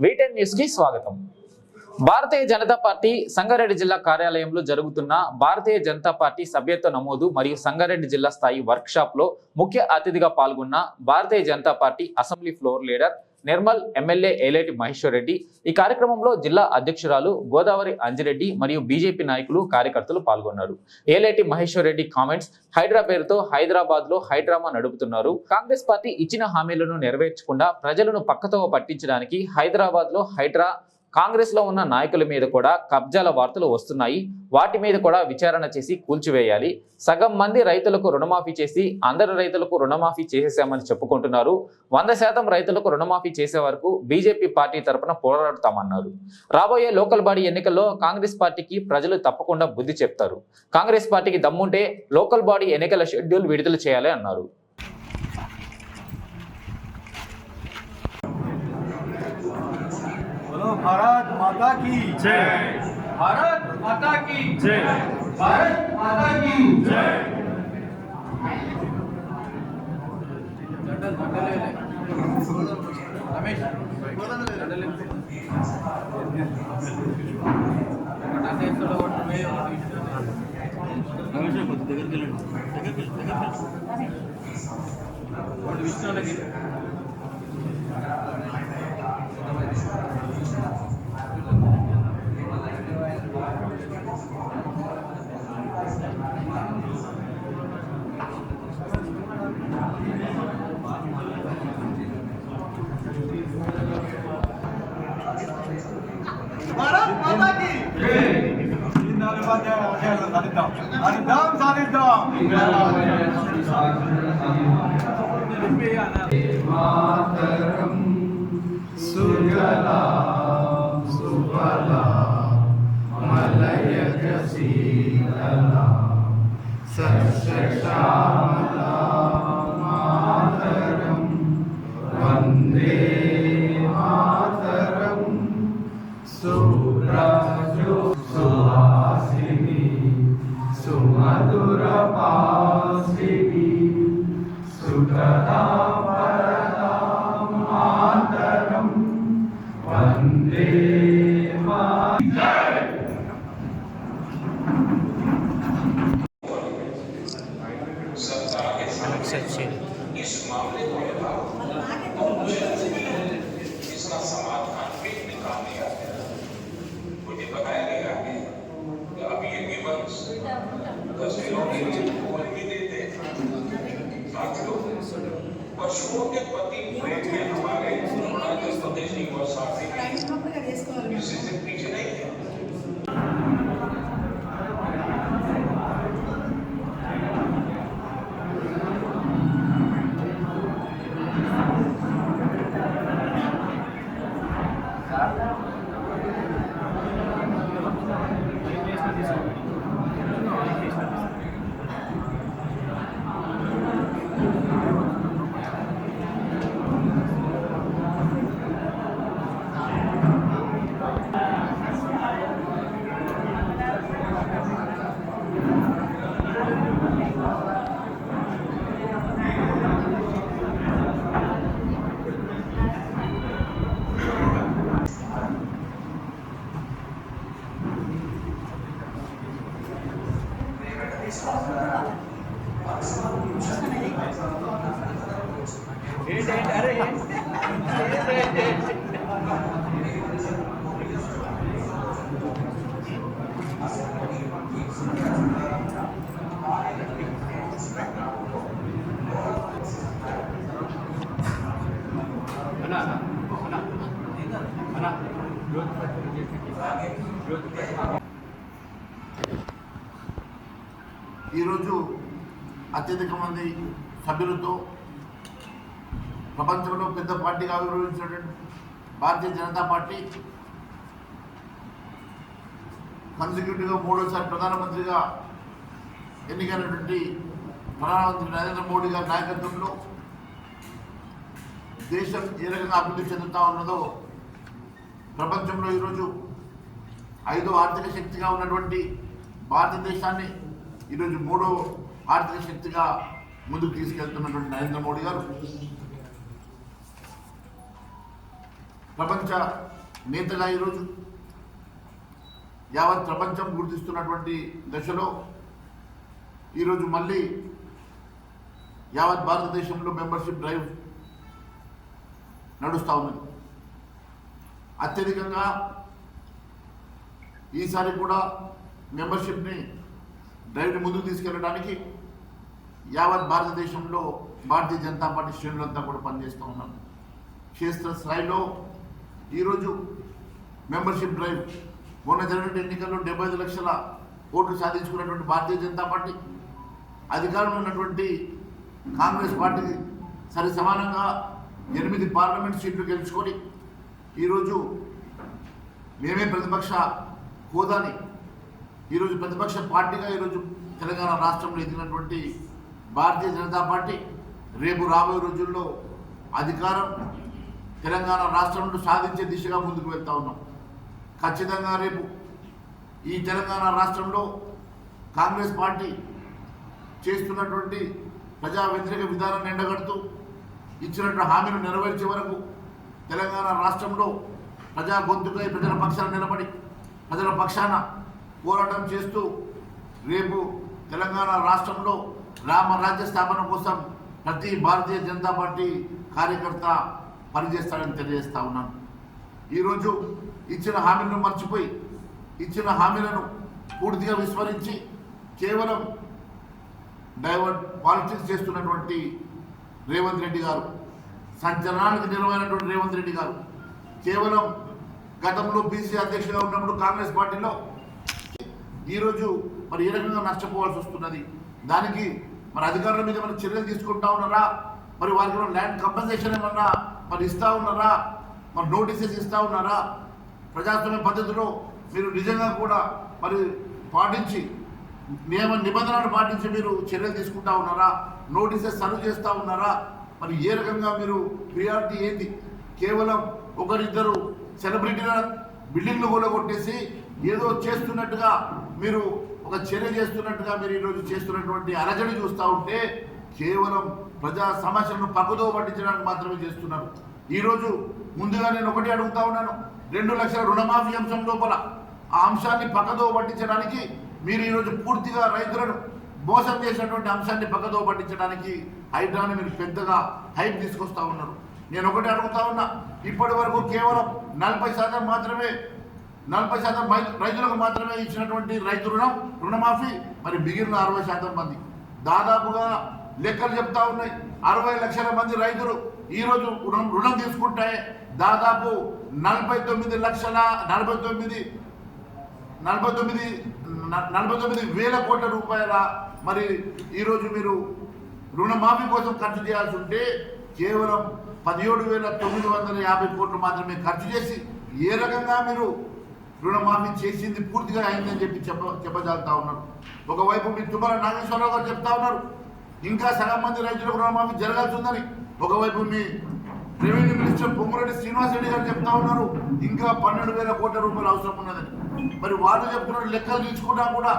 V10 news కి స్వాగతం. భారతీయ Janata party Sangareddy జిల్లా కార్యాలయంలో జరుగుతున్న భారతీయ జనతా పార్టీ సభ్యత్వ నమోదు మరియు సంగారెడ్డి జిల్లా స్థాయి వర్క్ షాప్ లో ముఖ్య అతిథిగా పాల్గొన్న Bharatiya Janata party assembly floor leader Nirmal MLA Aleti Maheshwar Reddy. ఈ కార్యక్రమంలో జిల్లా అధ్యక్షురాలు గోదావరి అంజిరెడ్డి మరియు బీజేపీ నాయకులు కార్యకర్తలు పాల్గొన్నారు. ఏలేటి మహేశ్వర్ రెడ్డి కామెంట్స్: హైడ్రా పేరుతో హైదరాబాద్ లో హైడ్రామా నడుపుతున్నారు. కాంగ్రెస్ పార్టీ ఇచ్చిన హామీలను నెరవేర్చకుండా ప్రజలను పక్కతో పట్టించడానికి హైదరాబాద్ లో హైడ్రా, కాంగ్రెస్ లో ఉన్న నాయకుల మీద కూడా కబ్జాల వార్తలు వస్తున్నాయి. వాటి మీద కూడా విచారణ చేసి కూల్చివేయాలి. సగం మంది రైతులకు రుణమాఫీ చేసి అందరు రైతులకు రుణమాఫీ చేసేసామని చెప్పుకుంటున్నారు. 100% రైతులకు రుణమాఫీ చేసే వరకు బీజేపీ పార్టీ తరఫున పోరాడతామన్నారు. రాబోయే లోకల్ బాడీ ఎన్నికల్లో కాంగ్రెస్ పార్టీకి ప్రజలు తప్పకుండా బుద్ధి చెప్తారు. కాంగ్రెస్ పార్టీకి దమ్ముంటే లోకల్ బాడీ ఎన్నికల షెడ్యూల్ విడుదల చేయాలి అన్నారు. भारत माता की जय, भारत माता की जय, भारत माता की जय। भारत माता की जय। मातरम सुजला सुफला मलयज शीतला सस्यश्यामला मातरम वंदे मातरम सुब्रजो सुहासिनी सुमधुर पासिनी सुखदा वरदा मातरम वंदे इस मामले को इसका समाधान भी निकाल लिया है। मुझे बताया गया है कि अभी ये विवंश 10 किलो के कोई भी देते साथियों, पशुओं के प्रति प्रेम में हमारे अरुणाचल प्रदेश की युवा साथी किसी से पीछे नहीं है। ఈరోజు అత్యధిక మంది సభ్యులతో ప్రపంచంలో పెద్ద పార్టీగా ఆవిర్భవించినటువంటి భారతీయ జనతా పార్టీ కన్సిక్యూటివ్గా 3వసారి ప్రధానమంత్రిగా ఎన్నికైనటువంటి ప్రధానమంత్రి నరేంద్ర మోడీ గారి నాయకత్వంలో దేశం ఏ రకంగా అభివృద్ధి చెందుతూ ఉన్నదో, ప్రపంచంలో ఈరోజు 5వ ఆర్థిక శక్తిగా ఉన్నటువంటి భారతదేశాన్ని ఈరోజు 3వ ఆర్థిక శక్తిగా ముందుకు తీసుకెళ్తున్నటువంటి నరేంద్ర మోడీ గారు ప్రపంచ నేతగా ఈరోజు యావత్ ప్రపంచం గుర్తిస్తున్నటువంటి దశలో ఈరోజు మళ్ళీ యావత్ భారతదేశంలో మెంబర్షిప్ డ్రైవ్ నడుస్తూ ఉన్నది. అత్యధికంగా ఈసారి కూడా మెంబర్షిప్ని డ్రైవ్ని ముందుకు తీసుకెళ్ళడానికి యావత్ భారతదేశంలో భారతీయ జనతా పార్టీ శ్రేణులంతా కూడా పనిచేస్తూ ఉన్నారు. క్షేత్రస్థాయిలో ఈరోజు మెంబర్షిప్ డ్రైవ్ మొన్న జరిగిన ఎన్నికల్లో 75 లక్షల ఓట్లు సాధించుకున్నటువంటి భారతీయ జనతా పార్టీ అధికారంలో ఉన్నటువంటి కాంగ్రెస్ పార్టీ సరి సమానంగా 8 పార్లమెంట్ సీట్లు గెలుచుకొని ఈరోజు మేమే ప్రతిపక్ష హోదాని ఈరోజు ప్రతిపక్ష పార్టీగా ఈరోజు తెలంగాణ రాష్ట్రంలో ఎదిగినటువంటి భారతీయ జనతా పార్టీ రేపు రాబోయే రోజుల్లో అధికారం తెలంగాణ రాష్ట్రంలో సాధించే దిశగా ముందుకు వెళ్తా ఉన్నాం. ఖచ్చితంగా రేపు ఈ తెలంగాణ రాష్ట్రంలో కాంగ్రెస్ పార్టీ చేస్తున్నటువంటి ప్రజా వ్యతిరేక విధానాన్ని ఎండగడుతూ ఇచ్చినటువంటి హామీలు నెరవేర్చే వరకు తెలంగాణ రాష్ట్రంలో ప్రజా గొంతుకై ప్రజల పక్షాన నిలబడి ప్రజల పక్షాన పోరాటం చేస్తూ రేపు తెలంగాణ రాష్ట్రంలో రామరాజ్య స్థాపన కోసం ప్రతి భారతీయ జనతా పార్టీ కార్యకర్త పనిచేస్తాడని తెలియజేస్తా ఉన్నాను. ఈరోజు ఇచ్చిన హామీలను మర్చిపోయి ఇచ్చిన హామీలను పూర్తిగా విస్మరించి కేవలం డైవర్ట్ పాలిటిక్స్ చేస్తున్నటువంటి రేవంత్ రెడ్డి గారు, సంచలనానికి నిలవైనటువంటి రేవంత్ రెడ్డి గారు కేవలం గతంలో బీసీ అధ్యక్షుడిగా ఉన్నప్పుడు కాంగ్రెస్ పార్టీలో ఈరోజు మరి ఏ రకంగా నష్టపోవాల్సి వస్తున్నది, దానికి మరి అధికారుల మీద మరి చర్యలు తీసుకుంటా ఉన్నారా, మరి వారికి ల్యాండ్ కంపెన్సేషన్ ఏమన్నా మరి ఇస్తూ ఉన్నారా, మరి నోటీసెస్ ఇస్తూ ఉన్నారా, ప్రజాస్వామ్య పద్ధతిలో మీరు నిజంగా కూడా మరి పాటించి నియమ నిబంధనలు పాటించి మీరు చర్యలు తీసుకుంటా ఉన్నారా, నోటీసెస్ సర్వ్ చేస్తూ ఉన్నారా, మరి ఏ రకంగా మీరు ప్రియారిటీ ఏంటి? కేవలం ఒకరిద్దరు సెలబ్రిటీల బిల్డింగ్లు కూడా కొట్టేసి ఏదో చేస్తున్నట్టుగా మీరు ఒక చర్య చేస్తున్నట్టుగా మీరు ఈరోజు చేస్తున్నటువంటి అలజడి చూస్తూ ఉంటే కేవలం ప్రజా సమస్యలను పక్కదో పట్టించడానికి మాత్రమే చేస్తున్నారు. ఈరోజు ముందుగా నేను ఒకటి అడుగుతా ఉన్నాను, 2 లక్షల రుణమాఫీ అంశం లోపల ఆ అంశాన్ని పక్కదో పట్టించడానికి మీరు ఈరోజు పూర్తిగా రైతులను మోసం చేసినటువంటి అంశాన్ని పక్కదో పట్టించడానికి హైడ్రాని మీరు పెద్దగా హైప్ తీసుకొస్తా ఉన్నారు. నేను ఒకటి అడుగుతా ఉన్నా, ఇప్పటి వరకు కేవలం 40% మాత్రమే 40% రైతులకు మాత్రమే ఇచ్చినటువంటి రైతు రుణమాఫీ, మరి మిగిలిన 60% మంది దాదాపుగా లెక్కలు చెప్తా ఉన్నాయి. 60 లక్షల మంది రైతులు ఈరోజు రుణం తీసుకుంటే దాదాపు 49 వేల కోట్ల రూపాయల మరి ఈరోజు మీరు రుణమాఫీ కోసం ఖర్చు చేయాల్సి ఉంటే కేవలం 17,950 కోట్లు మాత్రమే ఖర్చు చేసి ఏ రకంగా మీరు రుణమాఫీ చేసింది పూర్తిగా అయిందని చెప్పి చెప్పజాలుతా ఉన్నారు. ఒకవైపు మీ తుమ్మల నాగేశ్వరరావు గారు చెప్తా ఉన్నారు ఇంకా సగం మంది రైతులకు రుణమాఫీ జరగాల్సి ఉందని, ఒకవైపు మీ రెవెన్యూ మినిస్టర్ పొంగురెడ్డి శ్రీనివాసరెడ్డి గారు చెప్తా ఉన్నారు ఇంకా 12,000 కోట్ల రూపాయలు అవసరం ఉన్నదని. మరి వాళ్ళు చెప్తున్న లెక్కలు తీసుకున్నా కూడా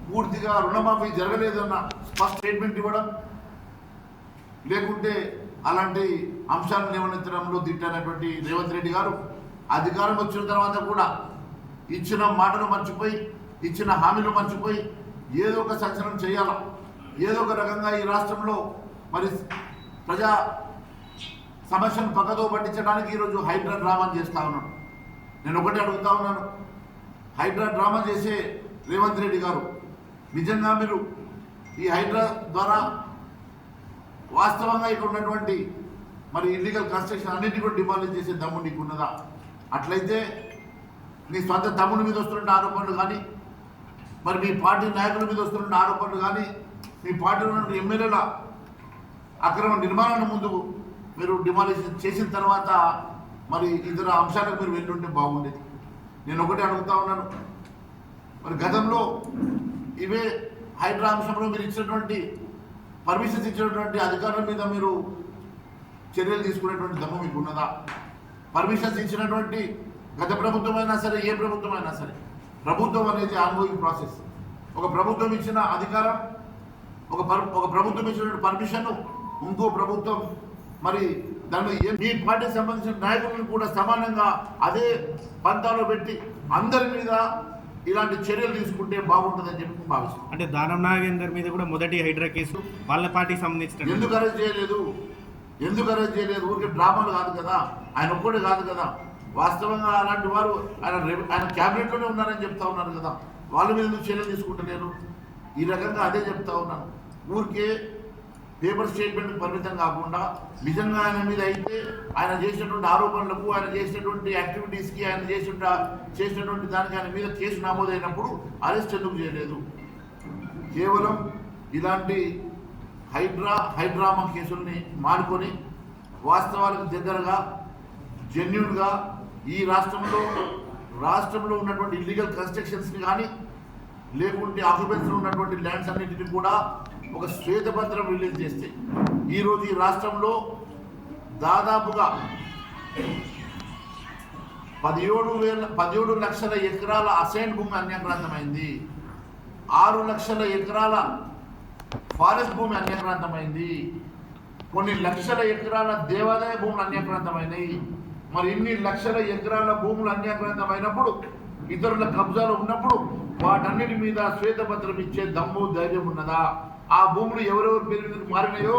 పూర్తిగా రుణమాఫీ జరగలేదన్న స్పష్ట స్టేట్మెంట్ ఇవ్వడం, లేకుంటే అలాంటి అంశాలను లేవనెత్తడంలో దిట్టైనటువంటి రేవంత్ రెడ్డి గారు అధికారం వచ్చిన తర్వాత కూడా ఇచ్చిన మాటలు మర్చిపోయి ఇచ్చిన హామీలు మర్చిపోయి ఏదో ఒక సంచలనం చేయాలా, ఏదో ఒక రకంగా ఈ రాష్ట్రంలో మరి ప్రజా సమస్యను పక్కదో పట్టించడానికి ఈరోజు హైడ్రా డ్రామాను చేస్తూ ఉన్నాడు. నేను ఒకటి అడుగుతా ఉన్నాను, హైడ్రా డ్రామా చేసే రేవంత్ రెడ్డి గారు నిజంగా మీరు ఈ హైడ్రా ద్వారా వాస్తవంగా ఇక్కడ ఉన్నటువంటి మరి ఇల్లీగల్ కన్స్ట్రక్షన్ అన్నింటినీ కూడా డిమాలిష్ చేసే దమ్ము నీకు ఉన్నదా? అట్లయితే నీ సొంత తమ్ముడి మీద వస్తున్న ఆరోపణలు కానీ, మరి మీ పార్టీ నాయకుల మీద వస్తున్న ఆరోపణలు కానీ, మీ పార్టీలో ఉన్న ఎమ్మెల్యేల అక్రమ నిర్మాణాన్ని ముందు మీరు డిమాలిష్ చేసిన తర్వాత మరి ఇతర అంశాలకు మీరు వెళ్ళుంటే బాగుండేది. నేను ఒకటి అడుగుతా ఉన్నాను, మరి గతంలో ఇవే హైడ్రా అంశంలో మీరు ఇచ్చినటువంటి పర్మిషన్స్ ఇచ్చినటువంటి అధికారుల మీద మీరు చర్యలు తీసుకునేటువంటి దమ్ము మీకు ఉన్నదా? పర్మిషన్స్ ఇచ్చినటువంటి గత ప్రభుత్వం అయినా సరే ఏ ప్రభుత్వం అయినా సరే, ప్రభుత్వం అనేది ఆన్గోయింగ్ ప్రాసెస్. ఒక ప్రభుత్వం ఇచ్చిన అధికారం, ఒక ప్రభుత్వం ఇచ్చినటువంటి పర్మిషన్ ఇంకో ప్రభుత్వం మరి దాన్ని మీ పార్టీకి సంబంధించిన నాయకులను కూడా సమానంగా అదే పంతాలో పెట్టి అందరి మీద ఇలాంటి చర్యలు తీసుకుంటే బాగుంటుందని చెప్పి భావిస్తాం. అంటే దానం నాగేందర్ మీద కూడా మొదటి హైడ్రా కేసు వాళ్ళ పార్టీకి సంబంధించిన ఎందుకు అరెస్ట్ చేయలేదు ఊరికి డ్రామాలు కాదు కదా, ఆయన ఒక్కడే కాదు కదా. వాస్తవంగా అలాంటి వారు ఆయన క్యాబినెట్లోనే ఉన్నారని చెప్తా ఉన్నారు కదా, వాళ్ళ మీద ఎందుకు చర్యలు తీసుకుంటలేరు? ఈ రకంగా అదే చెప్తా ఉన్నాను. ఊరికే పేపర్ స్టేట్మెంట్ పరిమితం కాకుండా నిజంగా ఆయన మీద అయితే ఆయన చేసినటువంటి ఆరోపణలకు, ఆయన చేసినటువంటి యాక్టివిటీస్కి, ఆయన చేసినటువంటి దానికి ఆయన మీద కేసు నమోదైనప్పుడు అరెస్ట్ ఎందుకు చేయలేదు? కేవలం ఇలాంటి హైడ్రామా కేసుల్ని మానుకొని వాస్తవాలకు దగ్గరగా జెన్యూన్గా ఈ రాష్ట్రంలో ఉన్నటువంటి ఇల్లీగల్ కన్స్ట్రక్షన్స్ని కానీ లేకుంటే ఆక్యుపెన్స్లో ఉన్నటువంటి ల్యాండ్స్ అన్నింటినీ కూడా ఒక శ్వేతపత్రం రిలీజ్ చేస్తే ఈరోజు ఈ రాష్ట్రంలో దాదాపుగా 17 లక్షల ఎకరాల అసైన్ భూమి అన్యాక్రాంతమైంది, 6 లక్షల ఎకరాల ఫారెస్ట్ భూమి అన్యాక్రాంతమైంది, కొన్ని లక్షల ఎకరాల దేవాదాయ భూములు అన్యాక్రాంతమైనవి. మరి ఇన్ని లక్షల ఎకరాల భూములు అన్యాక్రాంతమైనప్పుడు, ఇతరుల కబ్జాలు ఉన్నప్పుడు వాటన్నిటి మీద శ్వేతపత్రం ఇచ్చే దమ్ము ధైర్యం ఉన్నదా? ఆ భూములు ఎవరెవరి పేరు మీద మారినాయో,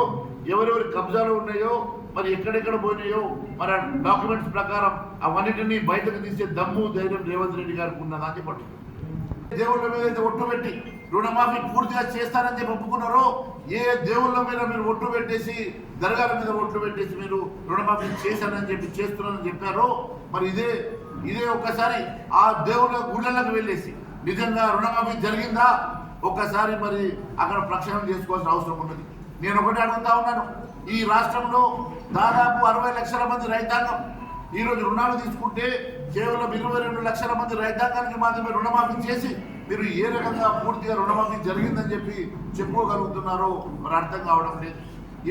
ఎవరెవరి కబ్జాలు ఉన్నాయో, మరి ఎక్కడెక్కడ పోయినాయో, మరి డాక్యుమెంట్స్ ప్రకారం అవన్నిటినీ బయటకు తీసే దమ్ము ధైర్యం రేవంత్ రెడ్డి గారికి ఉన్నదా అని చెప్పండి. దేవుళ్ళ మీద అయితే ఒట్టు పెట్టి రుణమాఫీ పూర్తిగా చేస్తారని చెప్పి ఒప్పుకున్నారో, ఏ దేవుళ్ళ మీద మీరు ఒట్టు పెట్టేసి, దర్గాల మీద ఒట్టు పెట్టేసి మీరు రుణమాఫీ చేశారని చెప్పి చేస్తున్నారని చెప్పారో, మరి ఇదే ఒక్కసారి ఆ దేవుళ్ళ గుళ్ళకు వెళ్ళేసి నిజంగా రుణమాఫీ జరిగిందా ఒక్కసారి మరి అక్కడ ప్రక్షాళన చేసుకోవాల్సిన అవసరం ఉన్నది. నేను ఒకటి అడుగుతా ఉన్నాను, ఈ రాష్ట్రంలో దాదాపు 60 లక్షల మంది రైతాంగం ఈరోజు రుణాలు తీసుకుంటే కేవలం 22 లక్షల మంది రైతాంగానికి మాత్రమే రుణమాఫీ చేసి మీరు ఏ రకంగా పూర్తిగా రుణమాఫీ జరిగిందని చెప్పి చెప్పుకోగలుగుతున్నారో మరి అర్థం కావడం లేదు.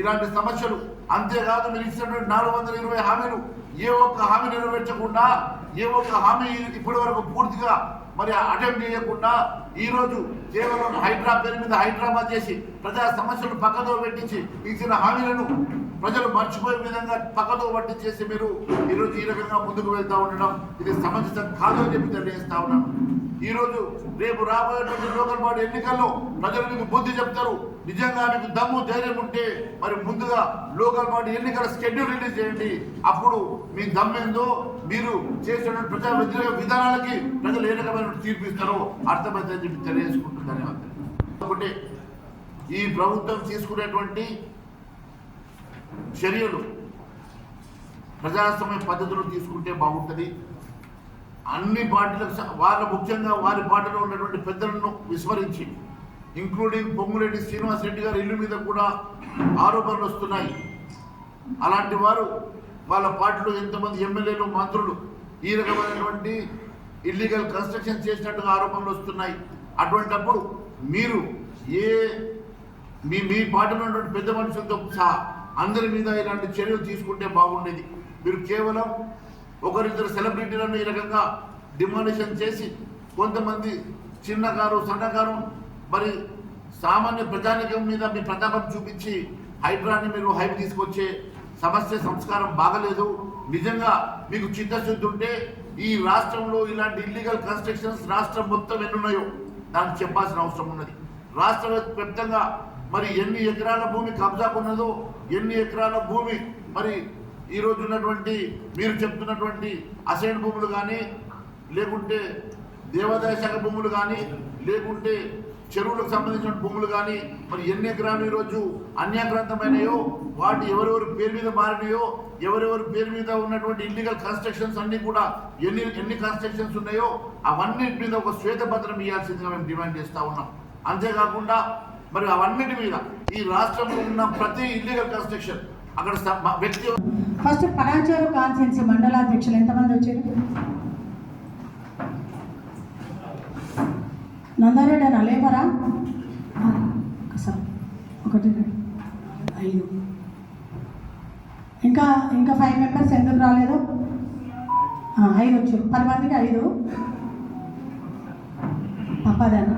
ఇలాంటి సమస్యలు అంతేకాదు, మీరు ఇచ్చినటువంటి 420 హామీలు ఏ ఒక్క హామీ నెరవేర్చకుండా, ఏ ఒక్క హామీ ఇప్పటి వరకు పూర్తిగా మరి అటెంప్ట్ చేయకుండా ఈరోజు కేవలం హైడ్రా పేరు మీద హైడ్రామా చేసి ప్రజా సమస్యలు పక్కదో పెట్టించి ఇచ్చిన హామీలను ప్రజలు మర్చిపోయే విధంగా పక్కదో పట్టించేసి మీరు ఈరోజు ఈ రకంగా ముందుకు వెళ్తూ ఉండడం ఇది సమంజసం కాదు అని చెప్పి తెలియజేస్తా ఉన్నాను. ఈరోజు రేపు రాబోయేటువంటి లోకల్ బాడీ ఎన్నికల్లో ప్రజలు మీకు బుద్ధి చెప్తారు. నిజంగా మీకు దమ్ము ధైర్యం ఉంటే మరి ముందుగా లోకల్ బాడీ ఎన్నికల షెడ్యూల్ రిలీజ్ చేయండి. అప్పుడు మీ దమ్మేందో, మీరు చేసినటువంటి ప్రజా వ్యతిరేక విధానాలకి ప్రజలు ఏ రకమైన తీర్పు ఇస్తారో అర్థమైందని చెప్పి తెలియజేసుకుంటుంది. ధన్యవాదాలు. ఒకటి, ఈ ప్రభుత్వం తీసుకునేటువంటి చర్యలు ప్రజాస్వామ్య పద్ధతులు తీసుకుంటే బాగుంటుంది. అన్ని పార్టీలకు ముఖ్యంగా వారి పార్టీలో ఉన్నటువంటి పెద్దలను విస్మరించి, ఇంక్లూడింగ్ పొంగులేటి శ్రీనివాస్ రెడ్డి గారి ఇల్లు మీద కూడా ఆరోపణలు వస్తున్నాయి. అలాంటి వారు వాళ్ళ పార్టీలో ఎంతమంది ఎమ్మెల్యేలు, మంత్రులు ఈ రకమైనటువంటి ఇల్లీగల్ కన్స్ట్రక్షన్ చేసినట్టుగా ఆరోపణలు వస్తున్నాయి. అటువంటప్పుడు మీరు మీ పార్టీలో ఉన్నటువంటి పెద్ద మనుషులతో సహా అందరి మీద ఇలాంటి చర్యలు తీసుకుంటే బాగుండేది. మీరు కేవలం ఒకరిద్దరు సెలబ్రిటీలను ఈ రకంగా డిమాలిషన్ చేసి కొంతమంది చిన్నకారు, సన్నకారు, మరి సామాన్య ప్రజానికం మీద మీ ప్రతాపం చూపించి హైడ్రాని మీరు హైప్ తీసుకొచ్చే సంస్కారం బాగలేదు. నిజంగా మీకు చిత్తశుద్ధి ఉంటే ఈ రాష్ట్రంలో ఇలాంటి ఇల్లీగల్ కన్స్ట్రక్షన్స్ రాష్ట్రం మొత్తం ఎన్నున్నాయో దానికి చెప్పాల్సిన అవసరం ఉన్నది. రాష్ట్ర వ్యాప్తంగా మరి ఎన్ని ఎకరాల భూమి కబ్జాకున్నదో, ఎన్ని ఎకరాల భూమి మరి ఈరోజు ఉన్నటువంటి మీరు చెప్తున్నటువంటి అసైన్ భూములు కానీ, లేకుంటే దేవాదాయ శాఖ భూములు కానీ, లేకుంటే చెరువులకు సంబంధించిన భూములు కానీ మరి ఎన్ని ఎకరాలు ఈరోజు అన్యాక్రాంతమైనయో, వాటి ఎవరెవరి పేరు మీద మారినాయో, ఎవరెవరి పేరు మీద ఉన్నటువంటి ఇల్లీగల్ కన్స్ట్రక్షన్స్ అన్నీ కూడా ఎన్ని కన్స్ట్రక్షన్స్ ఉన్నాయో అవన్నిటి మీద ఒక శ్వేతపత్రం ఇవ్వాల్సిందిగా మేము డిమాండ్ చేస్తూ ఉన్నాం. అంతేకాకుండా మరి అవన్నిటి మీద ఈ రాష్ట్రంలో ఉన్న ప్రతి ఇల్లీగల్ కన్స్ట్రక్షన్ అక్కడ వ్యక్తి ఫస్ట్ పరాచూరు కాన్స్టిట్యున్సీ మండలాధ్యక్షులు ఎంతమంది వచ్చారు? నందారెడ్డి అన్న లేవరా? సార్ 1 2 5 ఇంకా 5 మెంబర్స్ ఎందుకు రాలేదు? 5 వచ్చారు. 10 మందికి 5 పప్పాదన్న